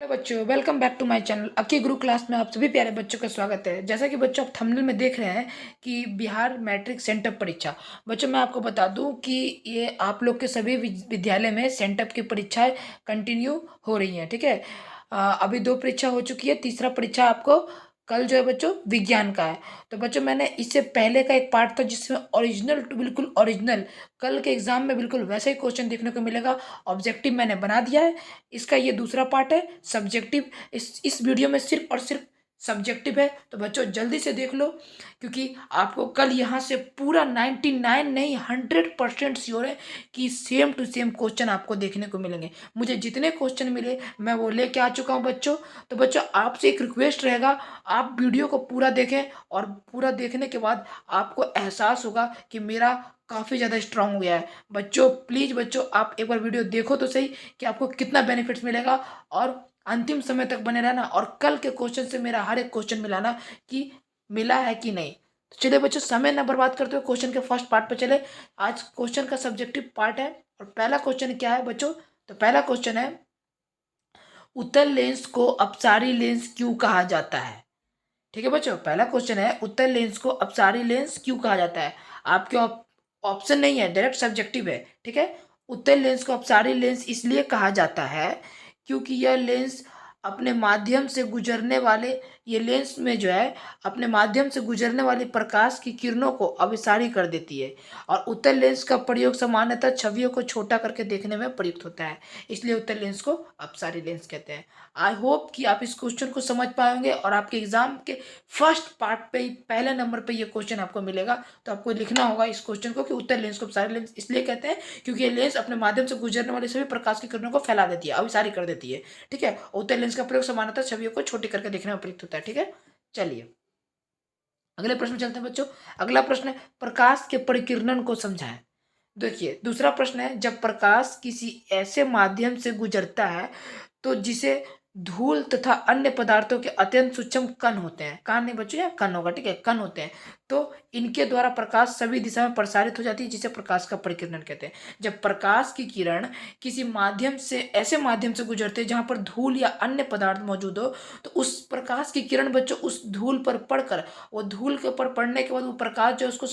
Hello बच्चों, welcome back to my channel. Aki Guru class में आप सभी प्यारे बच्चों का स्वागत है। जैसा कि बच्चों आप थंबनेल में देख रहे हैं कि बिहार मैट्रिक सेंटअप परीक्षा। बच्चों मैं आपको बता दूं कि ये आप लोग के सभी विद्यालय में सेंटअप की परीक्षाएं कंटिन्यू हो रही हैं। ठीक है, अभी 2 परीक्षा हो चुकी है, तीसरा परीक्षा आपको कल जो है बच्चों विज्ञान का है। तो बच्चों मैंने इससे पहले का एक पार्ट था जिसमें ओरिजिनल टू बिल्कुल ओरिजिनल कल के एग्जाम में बिल्कुल वैसा ही क्वेश्चन देखने को मिलेगा। ऑब्जेक्टिव मैंने बना दिया है, इसका ये दूसरा पार्ट है सब्जेक्टिव। इस वीडियो में सिर्फ और सिर्फ सब्जेक्टिव है, तो बच्चों जल्दी से देख लो क्योंकि आपको कल यहाँ से पूरा 99 नहीं 100% श्योर है कि सेम टू सेम क्वेश्चन आपको देखने को मिलेंगे। मुझे जितने क्वेश्चन मिले मैं वो लेके आ चुका हूँ बच्चों। तो बच्चों आपसे एक रिक्वेस्ट रहेगा, आप वीडियो को पूरा देखें और पूरा देखने के बाद आपको एहसास होगा कि मेरा काफ़ी ज़्यादा स्ट्रांग हो गया है। बच्चों प्लीज़ बच्चों आप एक बार वीडियो देखो तो सही कि आपको कितना बेनिफिट्स मिलेगा, और अंतिम समय तक बने रहना और कल के क्वेश्चन से मेरा हर एक क्वेश्चन मिलाना कि मिला है कि नहीं। तो चलिए बच्चों समय न बर्बाद करते हुए क्वेश्चन के फर्स्ट पार्ट पे चले। आज क्वेश्चन का सब्जेक्टिव पार्ट है और पहला क्वेश्चन क्या है बच्चों, तो पहला क्वेश्चन है उत्तल लेंस को अपसारी लेंस क्यों कहा जाता है। ठीक है बच्चों, पहला क्वेश्चन है उत्तल लेंस को अपसारी लेंस क्यों कहा जाता है। आपके ऑप्शन नहीं है, डायरेक्ट सब्जेक्टिव है। ठीक है, उत्तल लेंस को अपसारी लेंस इसलिए कहा जाता है क्योंकि यह लेंस अपने माध्यम से गुजरने वाले ये लेंस में जो है अपने माध्यम से गुजरने वाली प्रकाश की किरणों को अभिसारी कर देती है। और उत्तल लेंस का प्रयोग सामान्यतः छवियों को छोटा करके देखने में प्रयुक्त होता है, इसलिए उत्तल लेंस को अपसारी लेंस कहते हैं। आई होप कि आप इस क्वेश्चन को समझ पाएंगे और आपके एग्जाम के फर्स्ट पार्ट पे ही पहले नंबर पे ये क्वेश्चन आपको मिलेगा। तो आपको लिखना होगा इस क्वेश्चन को कि उत्तल लेंस को अपसारी लेंस इसलिए कहते हैं क्योंकि ये लेंस अपने माध्यम से गुजरने वाले सभी प्रकाश की किरणों को फैला देती है, अभिसारी कर देती है। ठीक है, उत्तल लेंस का प्रयोग सामान्यतः छवियों को छोटी करके देखने में प्रयुक्त होता है। ठीक है, चलिए अगले प्रश्न में चलते हैं बच्चों। अगला प्रश्न है प्रकाश के परिकिरणन को समझाएं। देखिए दूसरा प्रश्न है जब प्रकाश किसी ऐसे माध्यम से गुजरता है तो जिसे धूल तथा अन्य पदार्थों के अत्यंत सूक्ष्म कण होते हैं, कण नहीं बच्चों या कण होगा, ठीक है कण होते हैं, तो इनके द्वारा प्रकाश सभी दिशा में प्रसारित हो जाती है जिसे प्रकाश का परिकिरण कहते हैं। जब प्रकाश की किरण किसी माध्यम से ऐसे माध्यम से गुजरते हैं जहां पर धूल या अन्य पदार्थ मौजूद हो तो उस प्रकाश की किरण बच्चों उस धूल पर पड़कर वो धूल के ऊपर पड़ने के बाद वो प्रकाश जो है उसको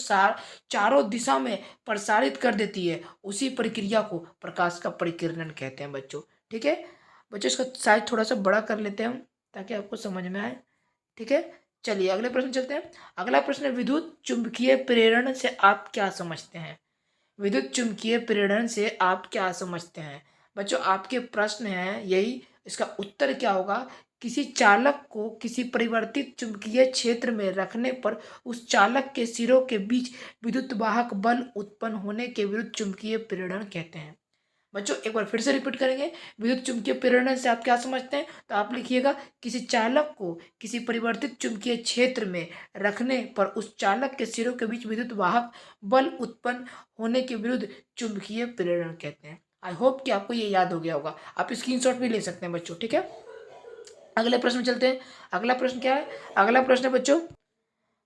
चारों दिशा में प्रसारित कर देती है। उसी प्रक्रिया को प्रकाश का परिकिरण कहते हैं बच्चों। ठीक है बच्चों, इसका साइज थोड़ा सा बड़ा कर लेते हैं हम ताकि आपको समझ में आए। ठीक है, चलिए अगले प्रश्न चलते हैं। अगला प्रश्न है विद्युत चुंबकीय प्रेरण से आप क्या समझते हैं। विद्युत चुंबकीय प्रेरण से आप क्या समझते हैं। बच्चों आपके प्रश्न है यही, इसका उत्तर क्या होगा, किसी चालक को किसी परिवर्तित चुंबकीय क्षेत्र में रखने पर उस चालक के सिरों के बीच विद्युत वाहक बल उत्पन्न होने के विरुद्ध चुंबकीय प्रेरण कहते हैं। बच्चों एक बार फिर से रिपीट करेंगे, विद्युत चुंबकीय प्रेरण से आप क्या समझते हैं, तो आप लिखिएगा किसी चालक को किसी परिवर्तित चुंबकीय क्षेत्र में रखने पर उस चालक के सिरों के बीच विद्युत वाहक बल उत्पन्न होने के विरुद्ध चुंबकीय प्रेरण कहते हैं। आई होप कि आपको ये याद हो गया होगा, आप स्क्रीनशॉट भी ले सकते हैं बच्चों। ठीक है, अगले प्रश्न में चलते हैं। अगला प्रश्न क्या है, अगला प्रश्न है बच्चों,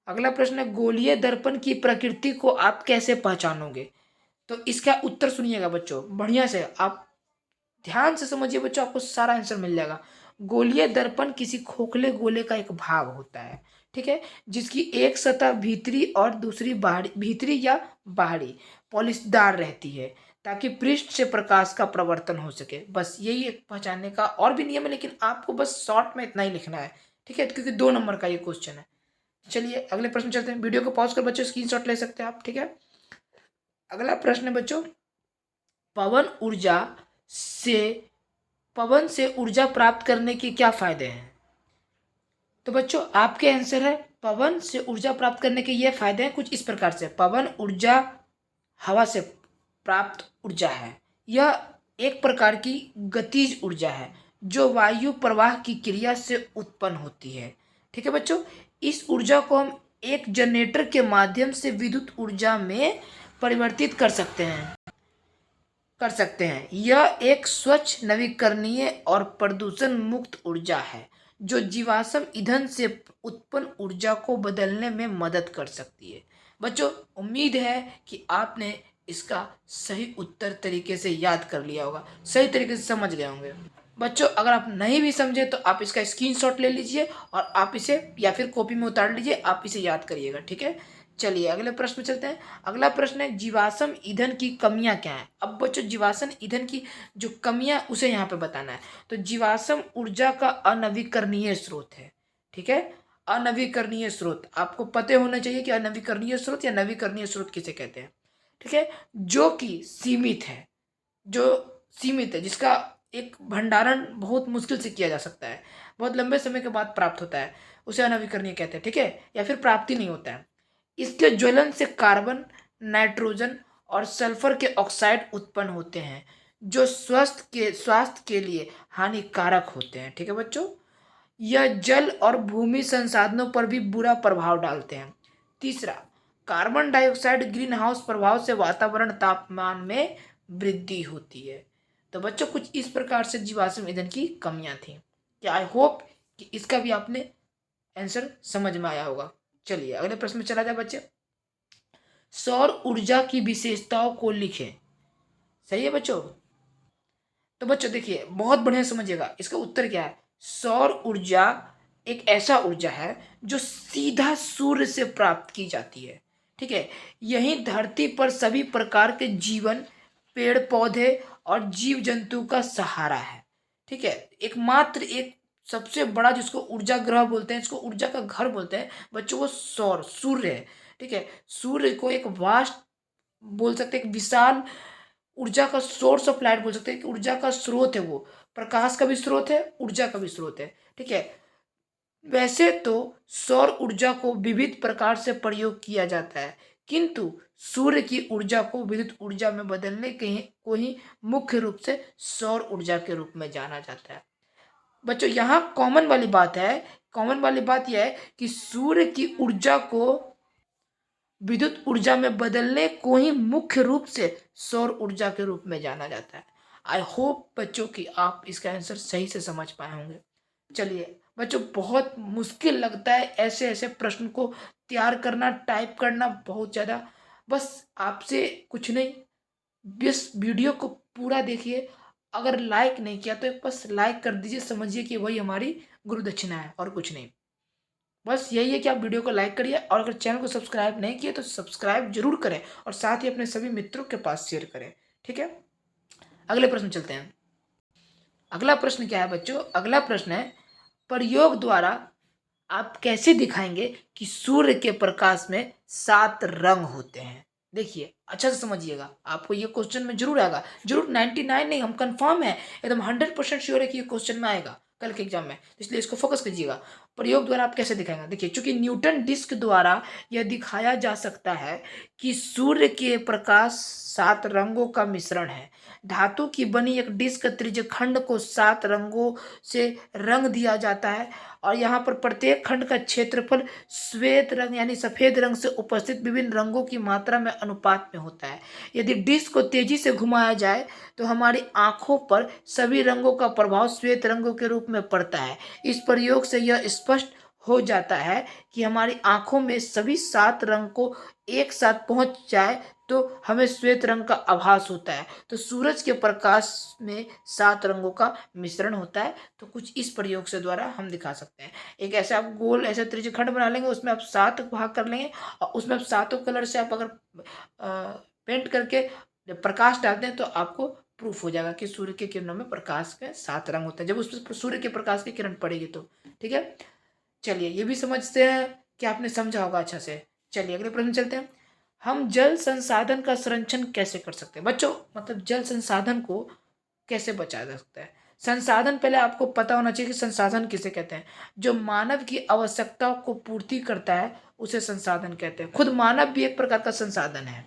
अगला प्रश्न है गोलीय दर्पण की प्रकृति को आप कैसे पहचानोगे। तो इसका उत्तर सुनिएगा बच्चों बढ़िया से, आप ध्यान से समझिए बच्चों, आपको सारा आंसर मिल जाएगा। गोलीय दर्पण किसी खोखले गोले का एक भाग होता है, ठीक है, जिसकी एक सतह भीतरी और दूसरी बाहरी, भीतरी या बाहरी पॉलिशदार रहती है ताकि पृष्ठ से प्रकाश का प्रवर्तन हो सके। बस यही एक पहचानने का और भी नियम है, लेकिन आपको बस शॉर्ट में इतना ही लिखना है। ठीक है, क्योंकि 2 नंबर का ये क्वेश्चन है। चलिए अगले प्रश्न चलते हैं, वीडियो को पॉज कर बच्चों स्क्रीनशॉट ले सकते हैं आप। ठीक है, अगला प्रश्न है बच्चों, पवन ऊर्जा से पवन से ऊर्जा प्राप्त करने के क्या फायदे हैं। तो बच्चों आपके आंसर है पवन से ऊर्जा प्राप्त करने के ये फायदे हैं कुछ इस प्रकार से। पवन ऊर्जा हवा से प्राप्त ऊर्जा है, यह एक प्रकार की गतिज ऊर्जा है जो वायु प्रवाह की क्रिया से उत्पन्न होती है। ठीक है बच्चों, इस ऊर्जा को हम एक जनरेटर के माध्यम से विद्युत ऊर्जा में परिवर्तित कर सकते हैं। यह एक स्वच्छ नवीकरणीय और प्रदूषण मुक्त ऊर्जा है जो जीवाश्म ईंधन से उत्पन्न ऊर्जा को बदलने में मदद कर सकती है। बच्चों उम्मीद है कि आपने इसका सही उत्तर तरीके से याद कर लिया होगा, सही तरीके से समझ गए होंगे। बच्चों अगर आप नहीं भी समझे तो आप इसका स्क्रीनशॉट ले लीजिए और आप इसे या फिर कॉपी में उतार लीजिए, आप इसे याद करिएगा, ठीक है। चलिए अगले प्रश्न में चलते हैं। अगला प्रश्न है जीवाश्म ईंधन की कमियां क्या हैं। अब बच्चों जीवाश्म ईंधन की जो कमियां उसे यहाँ पे बताना है। तो जीवाश्म ऊर्जा का अनवीकरणीय स्रोत है, ठीक है। अनवीकरणीय स्रोत आपको पते होना चाहिए कि अनवीकरणीय स्रोत या नवीकरणीय स्रोत किसे कहते हैं, ठीक है। जो कि सीमित है, जो सीमित है, जिसका एक भंडारण बहुत मुश्किल से किया जा सकता है, बहुत लंबे समय के बाद प्राप्त होता है, उसे अनवीकरणीय कहते हैं, ठीक है। या फिर प्राप्ति नहीं होता है। इसके ज्वलन से कार्बन, नाइट्रोजन और सल्फर के ऑक्साइड उत्पन्न होते हैं जो स्वास्थ्य के लिए हानिकारक होते हैं, ठीक है बच्चों। यह जल और भूमि संसाधनों पर भी बुरा प्रभाव डालते हैं। तीसरा, कार्बन डाइऑक्साइड ग्रीन हाउस प्रभाव से वातावरण तापमान में वृद्धि होती है। तो बच्चों कुछ इस प्रकार से जीवाश्म ईंधन की कमियां थी। क्या आई होप कि इसका भी आपने आंसर समझ में आया होगा। चलिए अगले प्रश्न में चला जाए बच्चे। सौर ऊर्जा की विशेषताओं को लिखें। सही है बच्चों। तो बच्चों देखिए बहुत बढ़िया समझिएगा, इसका उत्तर क्या है। सौर ऊर्जा एक ऐसा ऊर्जा है जो सीधा सूर्य से प्राप्त की जाती है, ठीक है। यही धरती पर सभी प्रकार के जीवन, पेड़ पौधे और जीव जंतु का सहारा है, ठीक है। एकमात्र एक सबसे बड़ा जिसको ऊर्जा ग्रह बोलते हैं, इसको ऊर्जा का घर बोलते हैं बच्चों, वो सूर्य है, ठीक है। सूर्य को एक वास्ट बोल सकते हैं, एक विशाल ऊर्जा का सोर्स ऑफ लाइट बोल सकते हैं कि ऊर्जा का स्रोत है, वो प्रकाश का भी स्रोत है, ऊर्जा का भी स्रोत है, ठीक है। वैसे तो सौर ऊर्जा को विविध प्रकार से प्रयोग किया जाता है, किंतु सूर्य की ऊर्जा को विद्युत ऊर्जा में बदलने के को ही मुख्य रूप से सौर ऊर्जा के रूप में जाना जाता है। बच्चों यहाँ कॉमन वाली बात है, कॉमन वाली बात यह है कि सूर्य की ऊर्जा को विद्युत ऊर्जा में बदलने को ही मुख्य रूप से सौर ऊर्जा के रूप में जाना जाता है। आई होप बच्चों कि आप इसका आंसर सही से समझ पाए होंगे। चलिए बच्चों बहुत मुश्किल लगता है ऐसे ऐसे प्रश्न को तैयार करना, टाइप करना बहुत ज़्यादा। बस आपसे कुछ नहीं, इस वीडियो को पूरा देखिए। अगर लाइक नहीं किया तो बस लाइक कर दीजिए, समझिए कि वही हमारी गुरु दक्षिणा है और कुछ नहीं। बस यही है कि आप वीडियो को लाइक करिए और अगर चैनल को सब्सक्राइब नहीं किए तो सब्सक्राइब जरूर करें और साथ ही अपने सभी मित्रों के पास शेयर करें, ठीक है। अगले प्रश्न चलते हैं। अगला प्रश्न क्या है बच्चों। अगला प्रश्न है प्रयोग द्वारा आप कैसे दिखाएंगे कि सूर्य के प्रकाश में 7 रंग होते हैं। देखिए अच्छा से समझिएगा, आपको ये क्वेश्चन में जरूर आएगा, जरूर 99 नहीं, हम कंफर्म है, एकदम 100% श्योर है कि ये क्वेश्चन में आएगा कल के एग्जाम में, तो इसलिए इसको फोकस कीजिएगा। प्रयोग द्वारा आप कैसे दिखाएंगे। देखिए चूंकि न्यूटन डिस्क द्वारा यह दिखाया जा सकता है कि सूर्य के प्रकाश 7 रंगों का मिश्रण है। धातु की बनी एक डिस्क त्रिज्यखंड को 7 रंगों से रंग दिया जाता है और यहाँ पर प्रत्येक खंड का क्षेत्रफल श्वेत रंग यानी सफेद रंग से उपस्थित विभिन्न रंगों की मात्रा में अनुपात में होता है। यदि डिस्क को तेजी से घुमाया जाए तो हमारी आंखों पर सभी रंगों का प्रभाव श्वेत रंगों के रूप में पड़ता है। इस प्रयोग से यह स्पष्ट हो जाता है कि हमारी आंखों में सभी 7 रंग को एक साथ पहुंच जाए तो हमें श्वेत रंग का आभास होता है। तो सूरज के प्रकाश में 7 रंगों का मिश्रण होता है। तो कुछ इस प्रयोग से द्वारा हम दिखा सकते हैं। एक ऐसे आप गोल ऐसे त्रिज्यखंड बना लेंगे, उसमें आप 7 भाग कर लेंगे और उसमें आप 7 कलर से आप अगर पेंट करके प्रकाश डालते हैं तो आपको प्रूफ हो जाएगा कि सूर्य के किरणों में प्रकाश के 7 रंग होते हैं जब उस पर सूर्य के प्रकाश की किरण पड़ेगी तो, ठीक है। चलिए ये भी समझते हैं कि आपने समझा होगा अच्छा से। चलिए अगले प्रश्न चलते हैं। हम जल संसाधन का संरक्षण कैसे कर सकते हैं बच्चों, मतलब जल संसाधन को कैसे बचाया जा सकता है। संसाधन पहले आपको पता होना चाहिए कि संसाधन किसे कहते हैं। जो मानव की आवश्यकताओं को पूर्ति करता है उसे संसाधन कहते हैं। खुद मानव भी एक प्रकार का संसाधन है,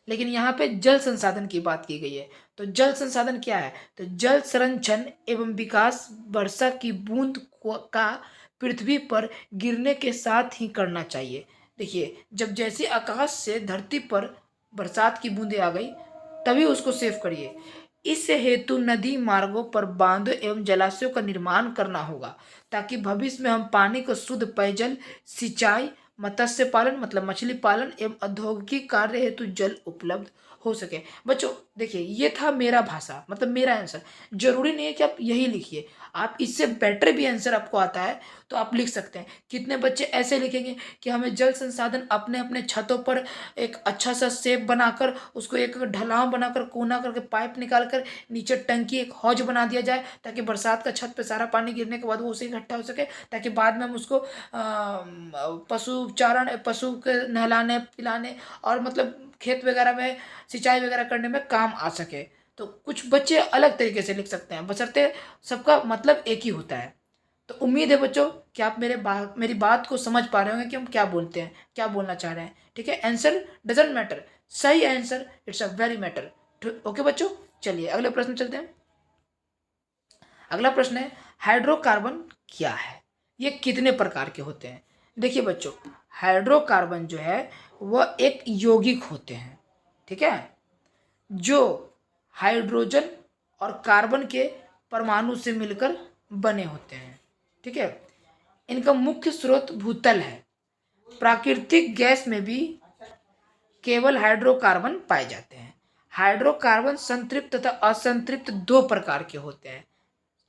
लेकिन यहाँ पे जल संसाधन की बात की गई है। तो जल संसाधन क्या है। तो जल संरक्षण एवं विकास वर्षा की बूंद का पृथ्वी पर गिरने के साथ ही करना चाहिए। देखिए जब जैसे आकाश से धरती पर बरसात की बूंदें आ गई तभी उसको सेव करिए। इस हेतु नदी मार्गों पर बांधों एवं जलाशयों का निर्माण करना होगा ताकि भविष्य में हम पानी को शुद्ध पेयजल, सिंचाई, मत्स्य पालन मतलब मछली पालन एवं औद्योगिक कार्य हेतु जल उपलब्ध हो सके। बच्चों देखिए, ये था मेरा भाषा, मतलब मेरा आंसर। ज़रूरी नहीं है कि आप यही लिखिए, आप इससे बेटर भी आंसर आपको आता है तो आप लिख सकते हैं। कितने बच्चे ऐसे लिखेंगे कि हमें जल संसाधन अपने अपने छतों पर एक अच्छा सा शेप बनाकर, उसको एक ढलान बनाकर, कोना करके पाइप निकाल कर नीचे टंकी एक हौज बना दिया जाए, ताकि बरसात का छत पे सारा पानी गिरने के बाद वो उसे इकट्ठा हो सके, ताकि बाद में हम उसको पशु चारण, पशु के नहलाने पिलाने और मतलब खेत वगैरह में सिंचाई वगैरह करने में काम आ सके। तो कुछ बच्चे अलग तरीके से लिख सकते हैं, बशर्ते सबका मतलब एक ही होता है। तो उम्मीद है बच्चों कि आप मेरी बात को समझ पा रहे होंगे कि हम क्या बोलते हैं, क्या बोलना चाह रहे हैं। ठीक है, आंसर डजेंट मैटर, सही answer it's a very matter. Okay बच्चों, चलिए अगले प्रश्न चलते हैं। अगला प्रश्न है, हाइड्रोकार्बन क्या है, ये कितने प्रकार के होते हैं। देखिए बच्चों, हाइड्रोकार्बन जो है वह एक यौगिक होते हैं, ठीक है, जो हाइड्रोजन और कार्बन के परमाणु से मिलकर बने होते हैं। ठीक है, इनका मुख्य स्रोत भूतल है। प्राकृतिक गैस में भी केवल हाइड्रोकार्बन पाए जाते हैं। हाइड्रोकार्बन संतृप्त तथा असंतृप्त दो प्रकार के होते हैं।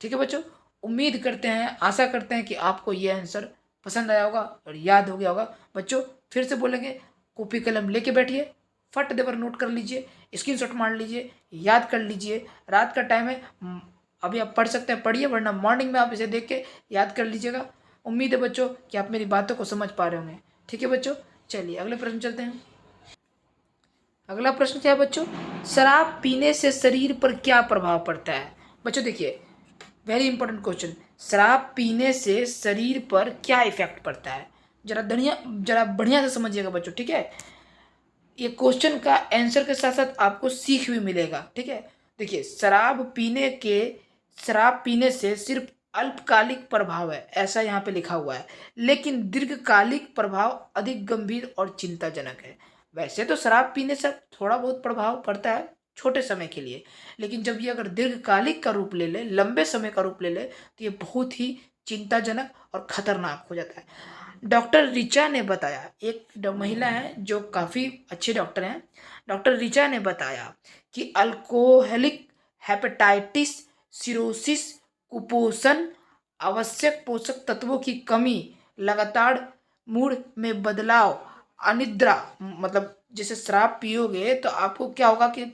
ठीक है बच्चों, उम्मीद करते हैं, आशा करते हैं कि आपको ये आंसर पसंद आया होगा और याद हो गया होगा। बच्चों फिर से बोलेंगे, कॉपी कलम लेके बैठिए, फट देवर नोट कर लीजिए, स्क्रीनशॉट मार लीजिए, याद कर लीजिए। रात का टाइम है, अभी आप पढ़ सकते हैं पढ़िए, वरना मॉर्निंग में आप इसे देख के याद कर लीजिएगा। उम्मीद है बच्चों कि आप मेरी बातों को समझ पा रहे होंगे। ठीक है बच्चों, चलिए अगले प्रश्न चलते हैं। अगला प्रश्न क्या है बच्चों, शराब पीने से शरीर पर क्या प्रभाव पड़ता है। बच्चों देखिए, वेरी इंपॉर्टेंट क्वेश्चन, शराब पीने से शरीर पर क्या इफेक्ट पड़ता है, जरा बढ़िया से समझिएगा बच्चों। ठीक है, ये क्वेश्चन का आंसर के साथ साथ आपको सीख भी मिलेगा। ठीक है, देखिए, शराब पीने से सिर्फ अल्पकालिक प्रभाव है, ऐसा यहाँ पे लिखा हुआ है, लेकिन दीर्घकालिक प्रभाव अधिक गंभीर और चिंताजनक है। वैसे तो शराब पीने से थोड़ा बहुत प्रभाव पड़ता है छोटे समय के लिए, लेकिन जब ये अगर दीर्घकालिक का रूप ले ले, लंबे समय का रूप ले ले, तो ये बहुत ही चिंताजनक और खतरनाक हो जाता है। डॉक्टर रिचा ने बताया, एक महिला है जो काफ़ी अच्छे डॉक्टर हैं, डॉक्टर रिचा ने बताया कि अल्कोहलिक हेपेटाइटिस, सिरोसिस, कुपोषण, आवश्यक पोषक तत्वों की कमी, लगातार मूड में बदलाव, अनिद्रा, मतलब जैसे शराब पियोगे तो आपको क्या होगा कि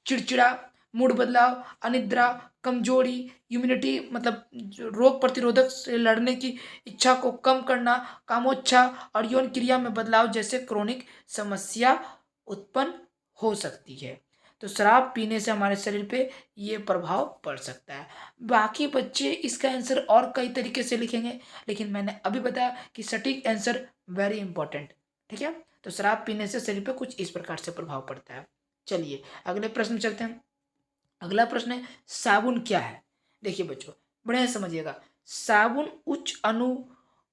चिड़चिड़ा, मूड बदलाव, अनिद्रा, कमजोरी, इम्यूनिटी मतलब रोग प्रतिरोधक से लड़ने की इच्छा को कम करना, कामोच्छा और यौन क्रिया में बदलाव जैसे क्रोनिक समस्या उत्पन्न हो सकती है। तो शराब पीने से हमारे शरीर पे ये प्रभाव पड़ सकता है। बाकी बच्चे इसका आंसर और कई तरीके से लिखेंगे, लेकिन मैंने अभी बताया कि सटीक आंसर वेरी इंपॉर्टेंट। ठीक है, तो शराब पीने से शरीर पे कुछ इस प्रकार से प्रभाव पड़ता है। चलिए अगले प्रश्न में चलते हैं। अगला प्रश्न है, साबुन क्या है। देखिए बच्चों, बढ़िया से समझिएगा, साबुन उच्च अणु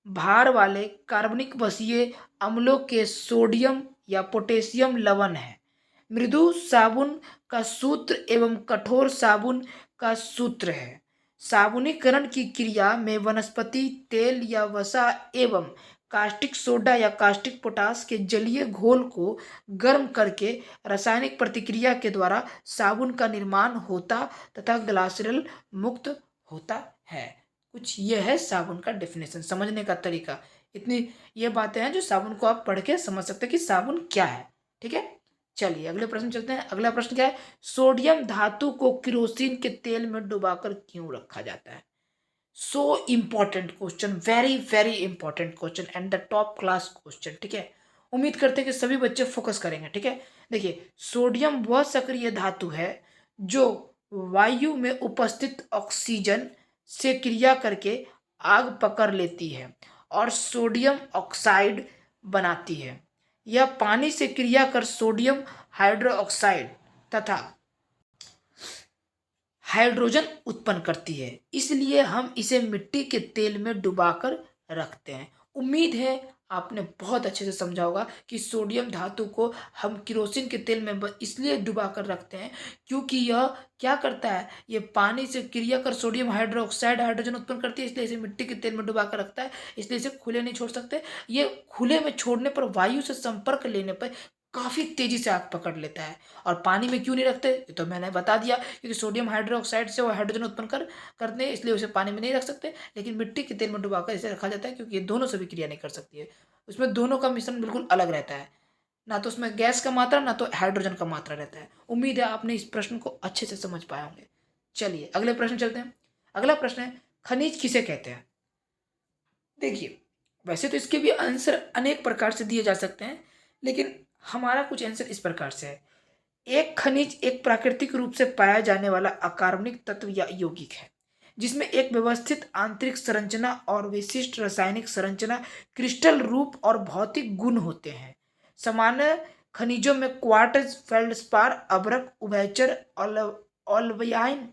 भार वाले कार्बनिक बसीय अम्लों के सोडियम या पोटेशियम लवण है। मृदु साबुन का सूत्र एवं कठोर साबुन का सूत्र है। साबुनीकरण की क्रिया में वनस्पति तेल या वसा एवं कास्टिक सोडा या कास्टिक पोटास के जलीय घोल को गर्म करके रासायनिक प्रतिक्रिया के द्वारा साबुन का निर्माण होता तथा ग्लासरल मुक्त होता है। कुछ ये है साबुन का डेफिनेशन, समझने का तरीका। इतनी ये बातें हैं जो साबुन को आप पढ़ के समझ सकते हैं कि साबुन क्या है। ठीक है, चलिए अगले प्रश्न चलते हैं। अगला प्रश्न क्या है, सोडियम धातु को किरोसिन के तेल में डुबाकर क्यों रखा जाता है। So important question, very very important question and the top class question. ठीक है, उम्मीद करते हैं कि सभी बच्चे फोकस करेंगे। ठीक है, देखिए, सोडियम वह सक्रिय धातु है जो वायु में उपस्थित ऑक्सीजन से क्रिया करके आग पकड़ लेती है और सोडियम ऑक्साइड बनाती है। यह पानी से क्रिया कर सोडियम हाइड्रोक्साइड तथा हाइड्रोजन उत्पन्न करती है, इसलिए हम इसे मिट्टी के तेल में डुबाकर रखते हैं। उम्मीद है आपने बहुत अच्छे से समझा होगा कि सोडियम धातु को हम किरोसिन के तेल में इसलिए डुबाकर रखते हैं क्योंकि यह क्या करता है, ये पानी से क्रिया कर सोडियम हाइड्रोक्साइड हाइड्रोजन उत्पन्न करती है, इसलिए इसे मिट्टी के तेल में डुबाकर रखता है, इसलिए इसे खुले नहीं छोड़ सकते। ये खुले में छोड़ने पर वायु से संपर्क लेने पर काफ़ी तेज़ी से आग पकड़ लेता है। और पानी में क्यों नहीं रखते, ये तो मैंने बता दिया, क्योंकि सोडियम हाइड्रोक्साइड से वो हाइड्रोजन उत्पन्न करते हैं, इसलिए उसे पानी में नहीं रख सकते। लेकिन मिट्टी के तेल में डुबाकर इसे रखा जाता है, क्योंकि ये दोनों से भी क्रिया नहीं कर सकती है। उसमें दोनों का मिश्रण बिल्कुल अलग रहता है, ना तो उसमें गैस का मात्रा, ना तो हाइड्रोजन का मात्रा रहता है। उम्मीद है आपने इस प्रश्न को अच्छे से समझ पाए होंगे। चलिए अगले प्रश्न चलते हैं। अगला प्रश्न है, खनिज किसे कहते हैं। देखिए, वैसे तो इसके भी आंसर अनेक प्रकार से दिए जा सकते हैं, लेकिन हमारा कुछ आंसर इस प्रकार से है। एक खनिज एक प्राकृतिक रूप से पाया जाने वाला अकार्बनिक तत्व या यौगिक है, जिसमें एक व्यवस्थित आंतरिक संरचना और विशिष्ट रासायनिक संरचना, क्रिस्टल रूप और भौतिक गुण होते हैं। सामान्य खनिजों में क्वार्ट्ज, फेल्डस्पार, अभ्रक, उभयचर, ओलिवाइन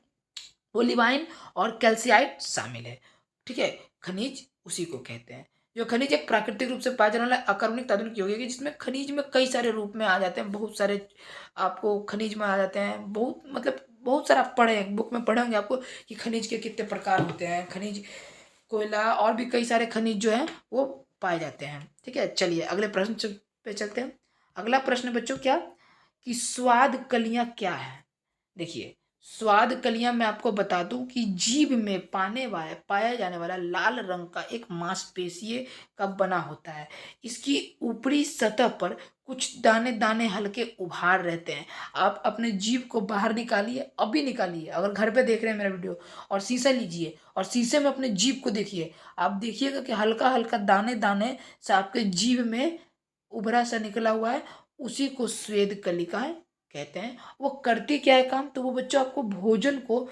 ओलिवाइन और कैल्साइट शामिल है। ठीक है, खनिज उसी को कहते हैं। जो खनिज एक प्राकृतिक रूप से पाया जाने वाला अकार्बनिक आधुनिक यौगिक है, जिसमें खनिज में कई सारे रूप में आ जाते हैं, बहुत सारे आपको खनिज में आ जाते हैं। बहुत मतलब बहुत सारा आप पढ़े हैं, बुक में पढ़े होंगे आपको कि खनिज के कितने प्रकार होते हैं। खनिज, कोयला और भी कई सारे खनिज जो हैं वो पाए जाते हैं। ठीक है, चलिए अगले प्रश्न पे चलते हैं। अगला प्रश्न बच्चों क्या, कि स्वाद कलियां क्या है। देखिए, स्वाद कलियां मैं आपको बता दूं कि जीभ में पाया जाने वाला लाल रंग का एक मांसपेशीय का बना होता है। इसकी ऊपरी सतह पर कुछ दाने दाने हल्के उभार रहते हैं। आप अपने जीभ को बाहर निकालिए, अभी निकालिए, अगर घर पे देख रहे हैं मेरा वीडियो, और शीशा लीजिए और शीशे में अपने जीभ को देखिए। आप देखिएगा कि हल्का हल्का दाने दाने से आपके जीभ में उभरा सा निकला हुआ है, उसी को स्वेद कलिकाएं कहते हैं। वो करती क्या है काम, तो वो बच्चों आपको भोजन को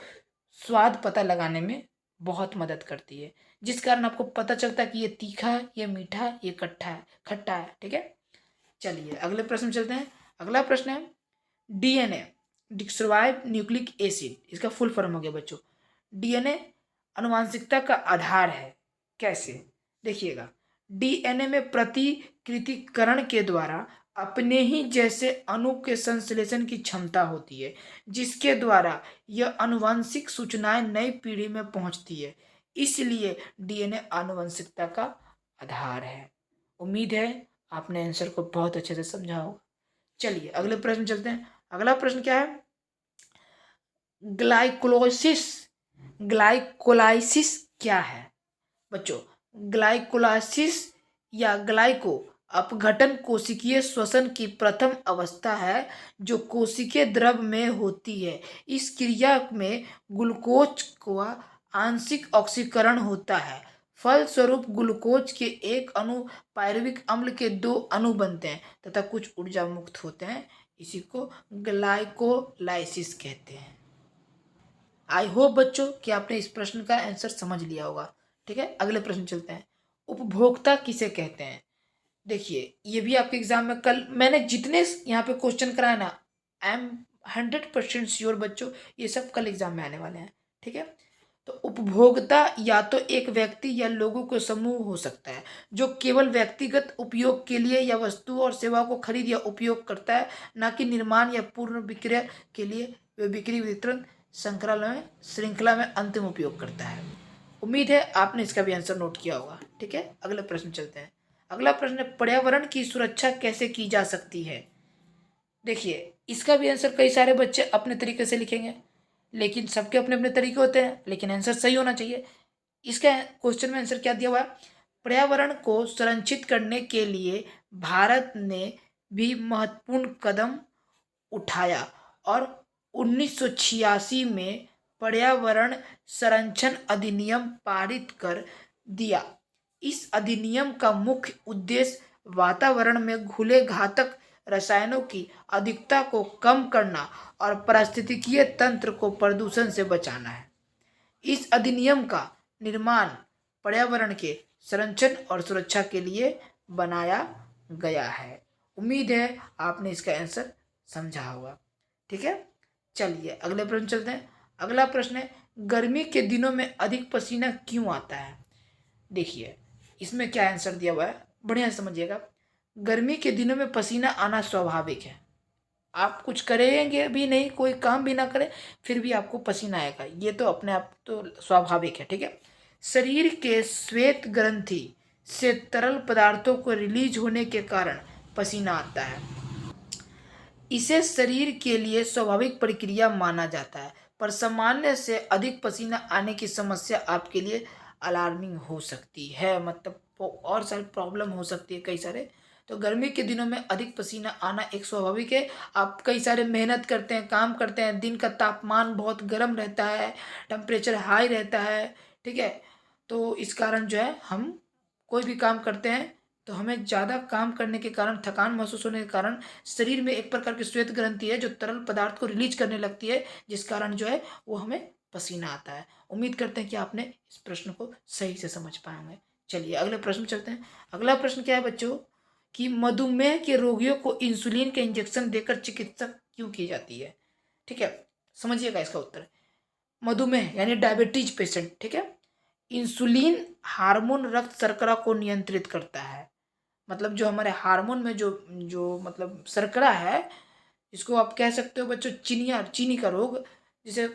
स्वाद पता लगाने में बहुत मदद करती है, जिस कारण आपको पता चलता है कि ये तीखा है, ये मीठा है, ये खट्टा है। ठीक है, चलिए अगले प्रश्न में चलते हैं। अगला प्रश्न है, डीएनए डिक्सोराइब न्यूक्लिक एसिड, इसका फुल फॉर्म हो गया बच्चों। डीएनए आनुवांशिकता का आधार है। कैसे, देखिएगा, डीएनए में प्रतिकृतिकरण के द्वारा अपने ही जैसे अणु के संश्लेषण की क्षमता होती है, जिसके द्वारा यह आनुवंशिक सूचनाएं नई पीढ़ी में पहुंचती है। इसलिए डीएनए आनुवंशिकता का आधार है। उम्मीद है आपने आंसर को बहुत अच्छे से समझा होगा। चलिए अगले प्रश्न चलते हैं। अगला प्रश्न क्या है, ग्लाइकोलाइसिस ग्लाइकोलाइसिस क्या है बच्चों। ग्लाइकोलाइसिस या ग्लाइको अपघटन कोशिकीय श्वसन की प्रथम अवस्था है, जो कोशिकीय द्रव में होती है। इस क्रिया में ग्लूकोज का आंशिक ऑक्सीकरण होता है। फलस्वरूप ग्लूकोज के एक अणु पायरुविक अम्ल के दो अणु बनते हैं तथा कुछ ऊर्जा मुक्त होते हैं। इसी को ग्लाइकोलाइसिस कहते हैं। आई होप बच्चों कि आपने इस प्रश्न का आंसर समझ लिया होगा। ठीक है, अगले प्रश्न चलते हैं। उपभोक्ता किसे कहते हैं। देखिए, ये भी आपके एग्जाम में, कल मैंने जितने यहाँ पे क्वेश्चन कराए ना, आई एम 100% श्योर बच्चों, ये सब कल एग्जाम में आने वाले हैं। ठीक है, तो उपभोक्ता या तो एक व्यक्ति या लोगों का समूह हो सकता है, जो केवल व्यक्तिगत उपयोग के लिए या वस्तु और सेवा को खरीद या उपयोग करता है, ना कि निर्माण या पूर्ण विक्रय के लिए। वे बिक्री वितरण श्रृंखला में अंतिम उपयोग करता है। उम्मीद है आपने इसका भी आंसर नोट किया होगा। ठीक है, अगले प्रश्न चलते हैं। अगला प्रश्न है, पर्यावरण की सुरक्षा कैसे की जा सकती है। देखिए, इसका भी आंसर कई सारे बच्चे अपने तरीके से लिखेंगे, लेकिन सबके अपने अपने तरीके होते हैं, लेकिन आंसर सही होना चाहिए। इसका क्वेश्चन में आंसर क्या दिया हुआ है, पर्यावरण को संरक्षित करने के लिए भारत ने भी महत्वपूर्ण कदम उठाया और 1986 में पर्यावरण संरक्षण अधिनियम पारित कर दिया। इस अधिनियम का मुख्य उद्देश्य वातावरण में घुले घातक रसायनों की अधिकता को कम करना और पारिस्थितिकीय तंत्र को प्रदूषण से बचाना है। इस अधिनियम का निर्माण पर्यावरण के संरक्षण और सुरक्षा के लिए बनाया गया है। उम्मीद है आपने इसका आंसर समझा होगा। ठीक है, चलिए अगले प्रश्न चलते हैं। अगला प्रश्न है, गर्मी के दिनों में अधिक पसीना क्यों आता है। देखिए, इसमें क्या आंसर दिया हुआ है, बढ़िया से समझिएगा। गर्मी के दिनों में पसीना आना स्वाभाविक है। आप कुछ करेंगे भी नहीं, कोई काम भी ना करें, फिर भी आपको पसीना आएगा, ये तो अपने आप तो स्वाभाविक है। ठीक है, शरीर के श्वेत ग्रंथि से तरल पदार्थों को रिलीज होने के कारण पसीना आता है। इसे शरीर के लिए स्वाभाविक प्रक्रिया माना जाता है, पर सामान्य से अधिक पसीना आने की समस्या आपके लिए अलार्मिंग हो सकती है। मतलब और सारी प्रॉब्लम हो सकती है कई सारे। तो गर्मी के दिनों में अधिक पसीना आना एक स्वाभाविक है। आप कई सारे मेहनत करते हैं, काम करते हैं, दिन का तापमान बहुत गर्म रहता है, टेम्परेचर हाई रहता है, ठीक है। तो इस कारण जो है हम कोई भी काम करते हैं तो हमें ज़्यादा काम करने के कारण, थकान महसूस होने के कारण शरीर में एक प्रकार की श्वेत ग्रंथि है जो तरल पदार्थ को रिलीज करने लगती है, जिस कारण जो है वो हमें पसीना आता है। उम्मीद करते हैं कि आपने इस प्रश्न को सही से समझ पाए होंगे। चलिए अगले प्रश्न चलते हैं। अगला प्रश्न क्या है बच्चों, कि मधुमेह के रोगियों को इंसुलिन के इंजेक्शन देकर चिकित्सा क्यों की जाती है? ठीक है, समझिएगा इसका उत्तर। मधुमेह यानी डायबिटीज पेशेंट, ठीक है, इंसुलिन हार्मोन रक्त शर्करा को नियंत्रित करता है। मतलब जो हमारे हार्मोन में जो जो मतलब शर्करा है, इसको आप कह सकते हो बच्चों चीनी का रोग, जैसे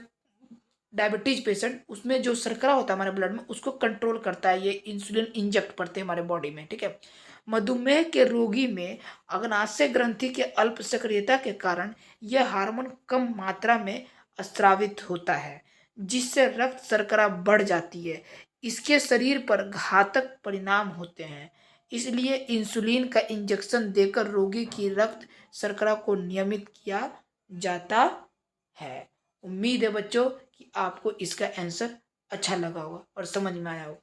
डायबिटीज पेशेंट, उसमें जो शर्करा होता है हमारे ब्लड में उसको कंट्रोल करता है, ये इंसुलिन इंजेक्ट करते हैं हमारे बॉडी में, ठीक है। मधुमेह के रोगी में अग्नाशय ग्रंथि के अल्प सक्रियता के कारण यह हार्मोन कम मात्रा में स्रावित होता है, जिससे रक्त शर्करा बढ़ जाती है। इसके शरीर पर घातक परिणाम होते हैं। इसलिए इंसुलिन का इंजेक्शन देकर रोगी की रक्त शर्करा को नियमित किया जाता है। उम्मीद है बच्चों कि आपको इसका आंसर अच्छा लगा होगा और समझ में आया होगा,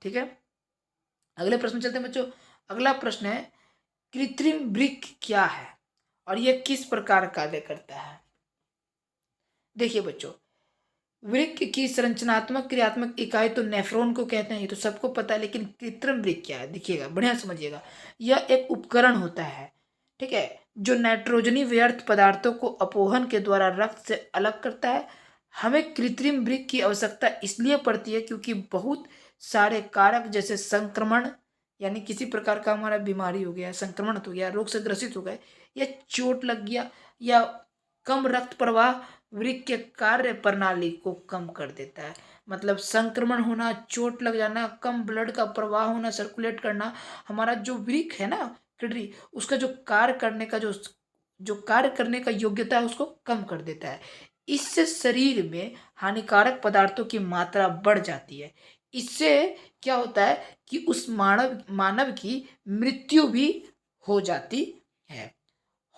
ठीक है। अगले प्रश्न चलते हैं बच्चों। अगला प्रश्न है, कृत्रिम वृक्क क्या है और यह किस प्रकार कार्य करता है? देखिए बच्चों, वृक्क की संरचनात्मक क्रियात्मक इकाई तो नेफ्रॉन को कहते हैं, ये तो सबको पता है, लेकिन कृत्रिम वृक्क क्या है देखिएगा, बढ़िया समझिएगा। यह एक उपकरण होता है, ठीक है, जो नाइट्रोजनी व्यर्थ पदार्थों को अपोहन के द्वारा रक्त से अलग करता है। हमें कृत्रिम वृक्क की आवश्यकता इसलिए पड़ती है क्योंकि बहुत सारे कारक जैसे संक्रमण, यानी किसी प्रकार का हमारा बीमारी हो गया, संक्रमण हो गया, रोग से ग्रसित हो गए, या चोट लग गया, या कम रक्त प्रवाह वृक्क के कार्य प्रणाली को कम कर देता है। मतलब संक्रमण होना, चोट लग जाना, कम ब्लड का प्रवाह होना, सर्कुलेट करना, हमारा जो वृक्क है ना, किडनी, उसका जो कार्य करने का जो जो कार्य करने का योग्यता है उसको कम कर देता है। इससे शरीर में हानिकारक पदार्थों की मात्रा बढ़ जाती है। इससे क्या होता है कि उस मानव मानव की मृत्यु भी हो जाती है,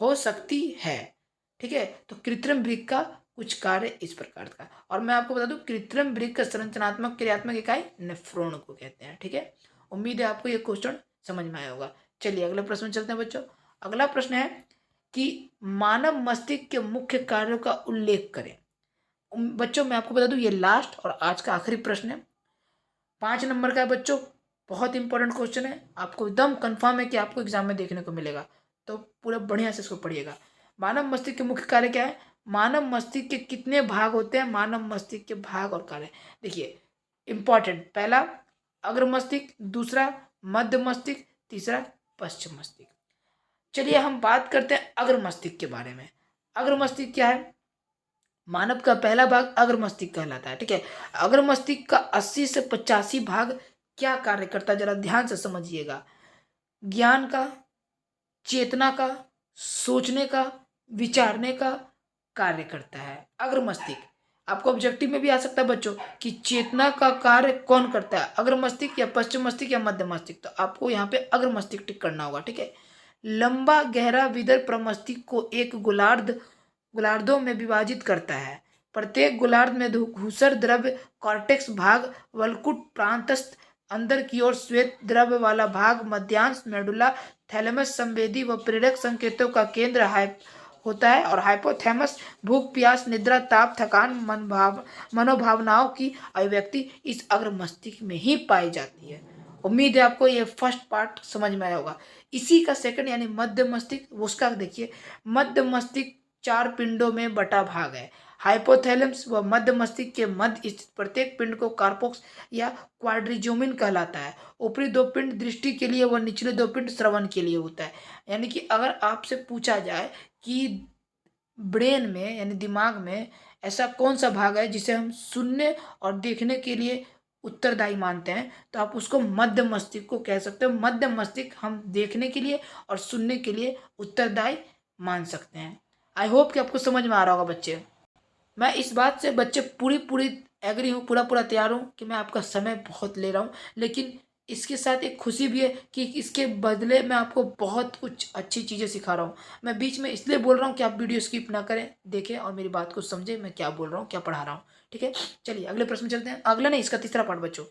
हो सकती है, ठीक है। तो कृत्रिम वृक्क का कुछ कार्य इस प्रकार का, और मैं आपको बता दूं कृत्रिम वृक्क का संरचनात्मक क्रियात्मक इकाई नेफ्रॉन को कहते हैं, ठीक है। उम्मीद है आपको ये क्वेश्चन समझ में आया होगा। चलिए अगले प्रश्न में चलते हैं बच्चों। अगला प्रश्न है कि मानव मस्तिष्क के मुख्य कार्यों का उल्लेख करें। बच्चों मैं आपको बता दूं ये लास्ट और आज का आखिरी प्रश्न है, 5 नंबर का है बच्चों। बहुत इंपॉर्टेंट क्वेश्चन है, आपको एकदम कंफर्म है कि आपको एग्जाम में देखने को मिलेगा, तो पूरा बढ़िया से इसको पढ़िएगा। मानव मस्तिष्क के मुख्य कार्य क्या है? मानव मस्तिष्क के कितने भाग होते हैं? मानव मस्तिष्क के भाग और कार्य देखिए, इंपॉर्टेंट, पहला अग्र मस्तिष्क, दूसरा मध्य मस्तिष्क, तीसरा पश्चिम मस्तिष्क। चलिए हम बात करते हैं अग्र मस्तिष्क के बारे में। अग्र मस्तिष्क क्या है? मानव का पहला भाग अग्र मस्तिष्क कहलाता है, ठीक है। अग्र मस्तिष्क का 80 से 85 भाग क्या कार्य करता है, जरा ध्यान से समझिएगा। ज्ञान का, चेतना का, सोचने का, विचारने का कार्य करता है अग्र मस्तिष्क। आपको ऑब्जेक्टिव में भी आ सकता है बच्चों कि चेतना का कार्य कौन करता है, अग्र मस्तिष्क या पश्चिम मस्तिष्क या मध्य मस्तिष्क, तो आपको यहाँ पे अग्र मस्तिष्क टिक करना होगा, ठीक है। लंबा गहरा विदर प्रमस्तिष्क को एक गोलार्धों में विभाजित करता है। प्रत्येक गोलार्ध में धूसर द्रव्य कॉर्टेक्स भाग, वल्कुट प्रांतस्थ अंदर की ओर श्वेत द्रव्य वाला भाग, मध्यांश मेडुला, थैलेमस संवेदी व प्रेरक संकेतों का केंद्र होता है, और हाइपोथैमस भूख प्यास निद्रा ताप थकान मनोभावनाओं की अभिव्यक्ति इस अग्र मस्तिष्क में ही पाई जाती है। उम्मीद है आपको ये फर्स्ट पार्ट समझ में आया होगा। इसी का सेकंड यानी मध्य मस्तिष्क, उसका देखिए, मध्य मस्तिष्क 4 पिंडों में बटा भाग है। हाइपोथैलेमस व मध्य मस्तिष्क के मध्य स्थित प्रत्येक पिंड को कार्पोक्स या क्वाड्रिजोमिन कहलाता है। ऊपरी 2 पिंड दृष्टि के लिए व निचले 2 पिंड श्रवण के लिए होता है। यानी कि अगर आपसे पूछा जाए कि ब्रेन में यानी दिमाग में ऐसा कौन सा भाग है जिसे हम सुनने और देखने के लिए उत्तरदायी मानते हैं, तो आप उसको मध्य मस्तिष्क को कह सकते हो। मध्य मस्तिष्क हम देखने के लिए और सुनने के लिए उत्तरदायी मान सकते हैं। आई होप कि आपको समझ में आ रहा होगा बच्चे। मैं इस बात से बच्चे पूरी पूरी एग्री हूँ, पूरा पूरा तैयार हूँ कि मैं आपका समय बहुत ले रहा हूँ, लेकिन इसके साथ एक खुशी भी है कि इसके बदले मैं आपको बहुत कुछ अच्छी चीज़ें सिखा रहा हूँ। मैं बीच में इसलिए बोल रहा हूँ कि आप वीडियो स्किप ना करें, देखें और मेरी बात को समझें मैं क्या बोल रहा हूँ, क्या पढ़ा रहा हूँ। ठीक है, चलिए अगले प्रश्न में चलते हैं। अगला नहीं, इसका तीसरा पार्ट बच्चों।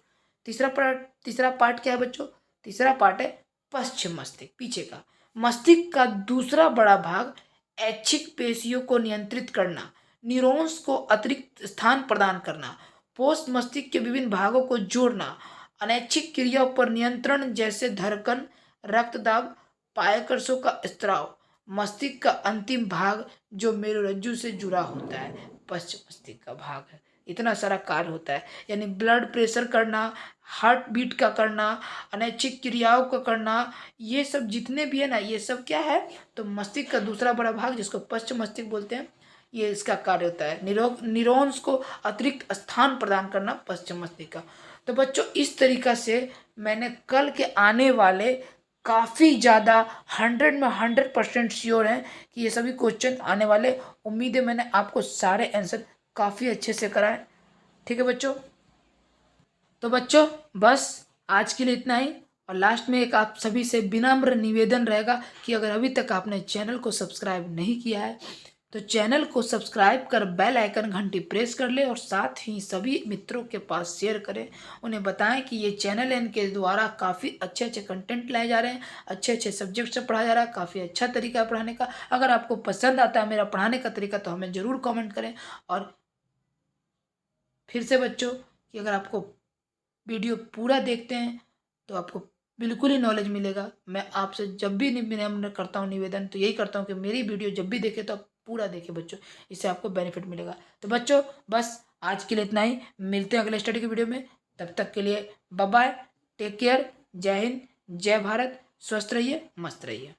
तीसरा पार्ट क्या है बच्चों? तीसरा पार्ट है पश्चिम मस्तिष्क, पीछे का मस्तिष्क का दूसरा बड़ा भाग, ऐच्छिक पेशियों को नियंत्रित करना, न्यूरॉन्स को अतिरिक्त स्थान प्रदान करना, पोस्ट मस्तिष्क के विभिन्न भागों को जोड़ना, अनैच्छिक क्रियाओं पर नियंत्रण जैसे धड़कन, रक्तदाब, पायकर्षों का स्त्राव, मस्तिष्क का अंतिम भाग जो मेरुरज्जु से जुड़ा होता है, पश्च मस्तिष्क का भाग है। इतना सारा कार्य होता है, यानी ब्लड प्रेशर करना, हार्ट बीट का करना, अनैच्छिक क्रियाओं का करना, ये सब जितने भी है ना, ये सब क्या है? तो मस्तिष्क का दूसरा बड़ा भाग जिसको पश्च मस्तिष्क बोलते हैं, ये इसका कार्य होता है। न्यूरॉन्स को अतिरिक्त स्थान प्रदान करना पश्चिम मस्तिष्क का। तो बच्चों इस तरीका से मैंने कल के आने वाले काफ़ी ज़्यादा 100 में 100% श्योर हैं कि ये सभी क्वेश्चन आने वाले। उम्मीद है मैंने आपको सारे आंसर काफ़ी अच्छे से कराए। ठीक है बच्चों, तो बच्चों बस आज के लिए इतना ही। और लास्ट में एक आप सभी से विनम्र निवेदन रहेगा कि अगर अभी तक आपने चैनल को सब्सक्राइब नहीं किया है तो चैनल को सब्सक्राइब कर बेल आइकन घंटी प्रेस कर ले और साथ ही सभी मित्रों के पास शेयर करें। उन्हें बताएं कि ये चैनल इनके द्वारा काफ़ी अच्छे अच्छे कंटेंट लाए जा रहे हैं, अच्छे अच्छे सब्जेक्ट से पढ़ाया जा रहा है, काफ़ी अच्छा तरीका है पढ़ाने का। अगर आपको पसंद आता है मेरा पढ़ाने का तरीका तो हमें ज़रूर कमेंट करें। और फिर से बच्चों कि अगर आपको वीडियो पूरा देखते हैं तो आपको बिल्कुल ही नॉलेज मिलेगा। मैं आपसे जब भी निम्न करता हूँ निवेदन तो यही करता हूँ कि मेरी वीडियो जब भी देखे तो आप पूरा देखें बच्चों, इससे आपको बेनिफिट मिलेगा। तो बच्चों बस आज के लिए इतना ही, मिलते हैं अगले स्टडी की वीडियो में। तब तक के लिए बाय बाय, टेक केयर, जय हिंद, जय भारत, स्वस्थ रहिए, मस्त रहिए।